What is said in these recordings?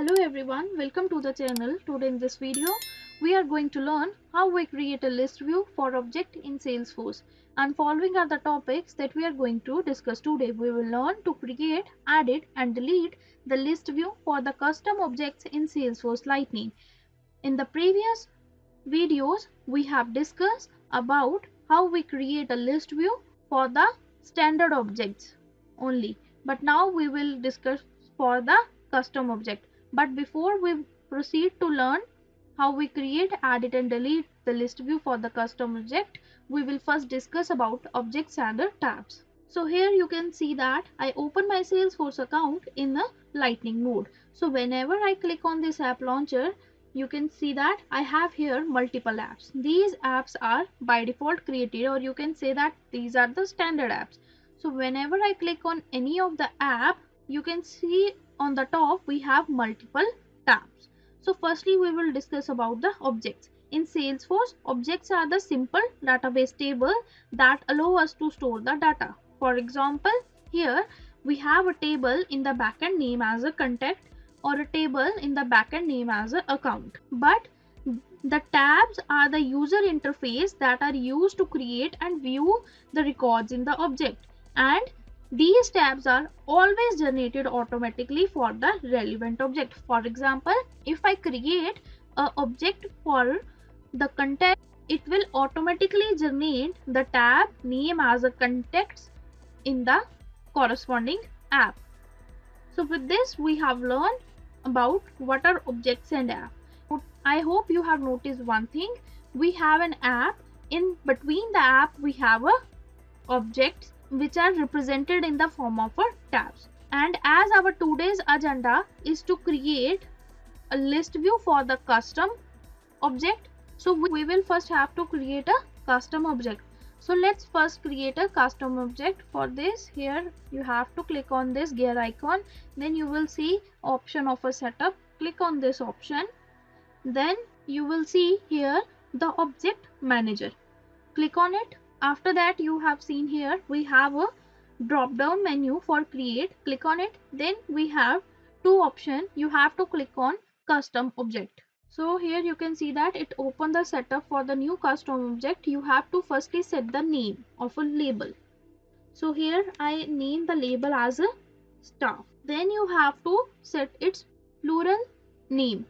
Hello everyone, welcome to the channel. Today in this video, we are going to learn how we create a list view for object in Salesforce. And following are the topics that we are going to discuss today. We will learn to create, edit and delete the list view for the custom objects in Salesforce Lightning. In the previous videos, we have discussed about how we create a list view for the standard objects only. But now we will discuss for the custom object. But before we proceed to learn how we create, edit and delete the list view for the custom object, we will first discuss about objects and the tabs. So here you can see that I open my Salesforce account in the Lightning mode. So whenever I click on this app launcher, you can see that I have here multiple apps. These apps are by default created, or you can say that these are the standard apps. So whenever I click on any of the app, you can see on the top we have multiple tabs. So firstly we will discuss about the objects. In Salesforce, objects are the simple database table that allow us to store the data. For example, here we have a table in the backend name as a contact or a table in the backend name as an account. But the tabs are the user interface that are used to create and view the records in the object, and these tabs are always generated automatically for the relevant object. For example, if I create an object for the contact, it will automatically generate the tab name as a contacts in the corresponding app. So with this we have learned about what are objects and app. I hope you have noticed one thing. We have an app. In between the app we have a objects which are represented in the form of a tabs. And as our today's agenda is to create a list view for the custom object, so we will first have to create a custom object. So let's first create a custom object. For this, here you have to click on this gear icon, then you will see option of a setup. Click on this option, then you will see here the object manager. Click on it. After that, you have seen here we have a drop down menu for create. Click on it. Then we have two options. You have to click on custom object. So here you can see that it opened the setup for the new custom object. You have to firstly set the name of a label. So here I name the label as a staff. Then you have to set its plural name.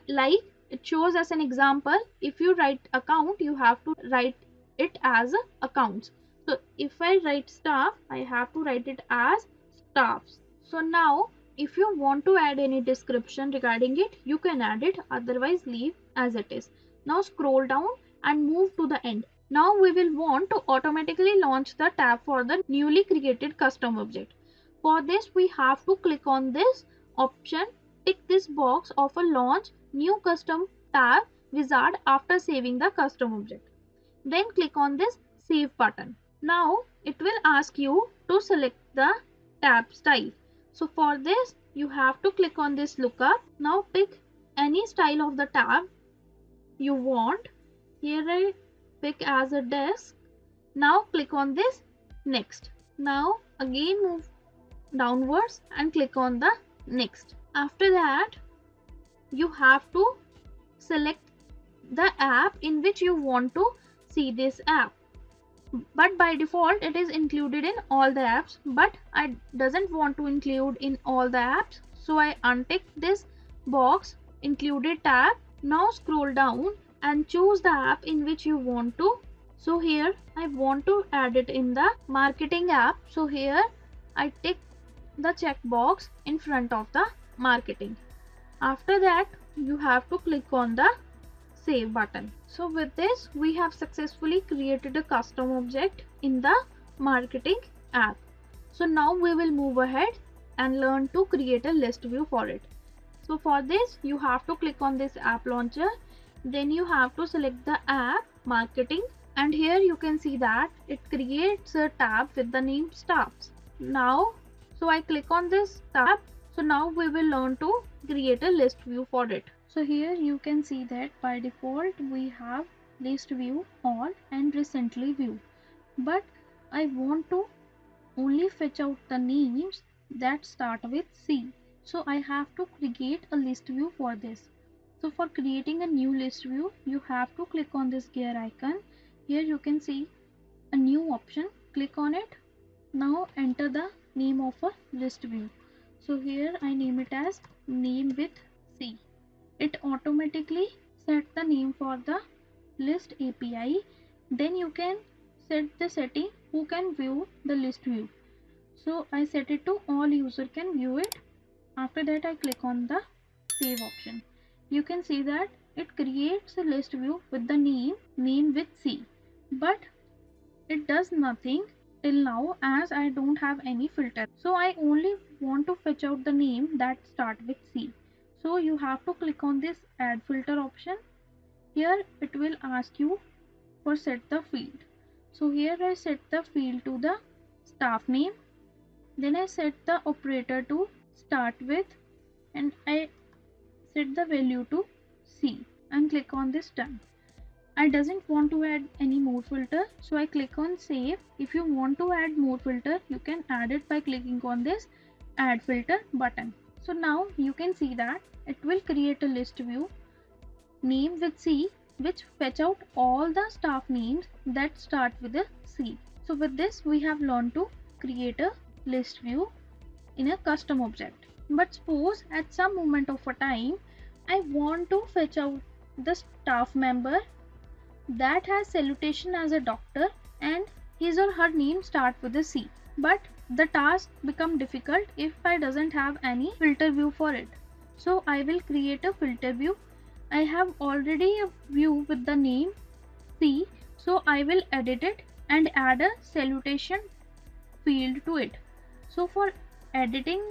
Like it shows as an example, if you write account, you have to write it as accounts. So if I write staff, I have to write it as staffs. So now if you want to add any description regarding it, you can add it, otherwise leave as it is. Now scroll down and move to the end. Now we will want to automatically launch the tab for the newly created custom object. For this we have to click on this option, tick this box of a launch new custom tab wizard after saving the custom object. Then click on this save button. Now it will ask you to select the tab style. So for this you have to click on this lookup. Now pick any style of the tab you want. Here I pick as a desk. Now click on this next. Now again move downwards and click on the next. After that you have to select the app in which you want to see this app, but by default it is included in all the apps, but I doesn't want to include in all the apps, so I untick this box included tab. Now scroll down and choose the app in which you want to. So here I want to add it in the marketing app, so here I tick the checkbox in front of the marketing. After that you have to click on the save button. So with this we have successfully created a custom object in the marketing app. So now we will move ahead and learn to create a list view for it. So for this you have to click on this app launcher, then you have to select the app marketing, and here you can see that it creates a tab with the name staffs. Now so I click on this tab. So now we will learn to create a list view for it. So here you can see that by default we have list view, all and recently view, but I want to only fetch out the names that start with C. So I have to create a list view for this. So for creating a new list view, you have to click on this gear icon. Here you can see a new option. Click on it. Now enter the name of a list view. So here I name it as name with C. It automatically set the name for the list API. Then you can set the setting who can view the list view. So I set it to all user can view it. After that I click on the save option. You can see that it creates a list view with the name with C, but it does nothing till now as I don't have any filter. So I only want to fetch out the name that start with C. So you have to click on this add filter option. Here it will ask you for set the field. So here I set the field to the staff name. Then I set the operator to start with and I set the value to C and click on this done. I doesn't want to add any more filter, so I click on save. If you want to add more filter, you can add it by clicking on this add filter button. So now you can see that it will create a list view name with C which fetch out all the staff names that start with a C. So with this we have learned to create a list view in a custom object. But suppose at some moment of a time I want to fetch out the staff member that has salutation as a doctor and his or her name start with a C. But the task become difficult if I doesn't have any filter view for it. So I will create a filter view. I have already a view with the name C, so I will edit it and add a salutation field to it. So for editing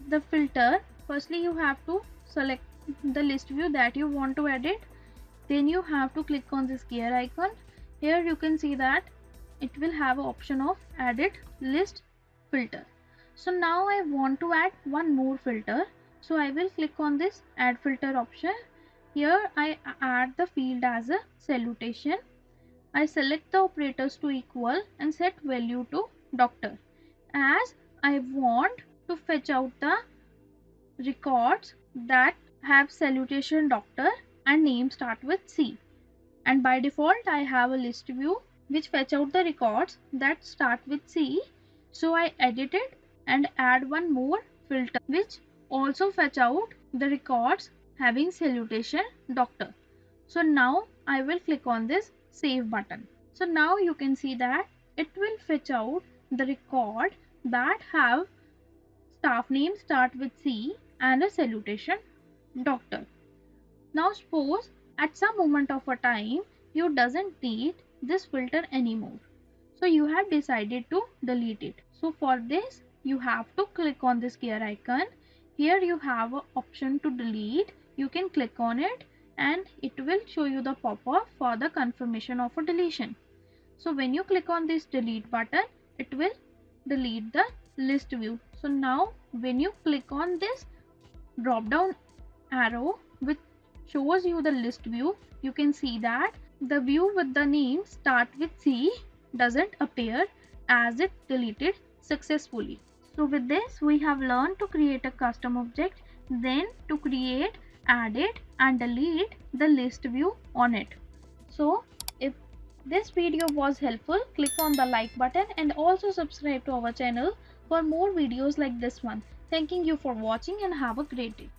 the filter, firstly you have to select the list view that you want to edit. Then you have to click on this gear icon. Here you can see that it will have an option of edit list filter. So now I want to add one more filter. So I will click on this add filter option. Here I add the field as a salutation. I select the operators to equal and set value to doctor, as I want to fetch out the records that have salutation doctor and name start with C. And by default I have a list view which fetch out the records that start with C. So I edit it and add one more filter which also fetch out the records having salutation doctor. So now I will click on this save button. So now you can see that it will fetch out the record that have staff name start with C and a salutation doctor. Now suppose at some moment of a time you doesn't need this filter anymore. So you have decided to delete it. So for this you have to click on this gear icon. Here you have an option to delete. You can click on it and it will show you the pop-up for the confirmation of a deletion. So when you click on this delete button, it will delete the list view. So now when you click on this drop down arrow which shows you the list view, you can see that the view with the name start with C doesn't appear as it deleted successfully. So with this we have learned to create a custom object, then to create, edit and delete the list view on it. So if this video was helpful, click on the like button and also subscribe to our channel for more videos like this one. Thanking you for watching and have a great day.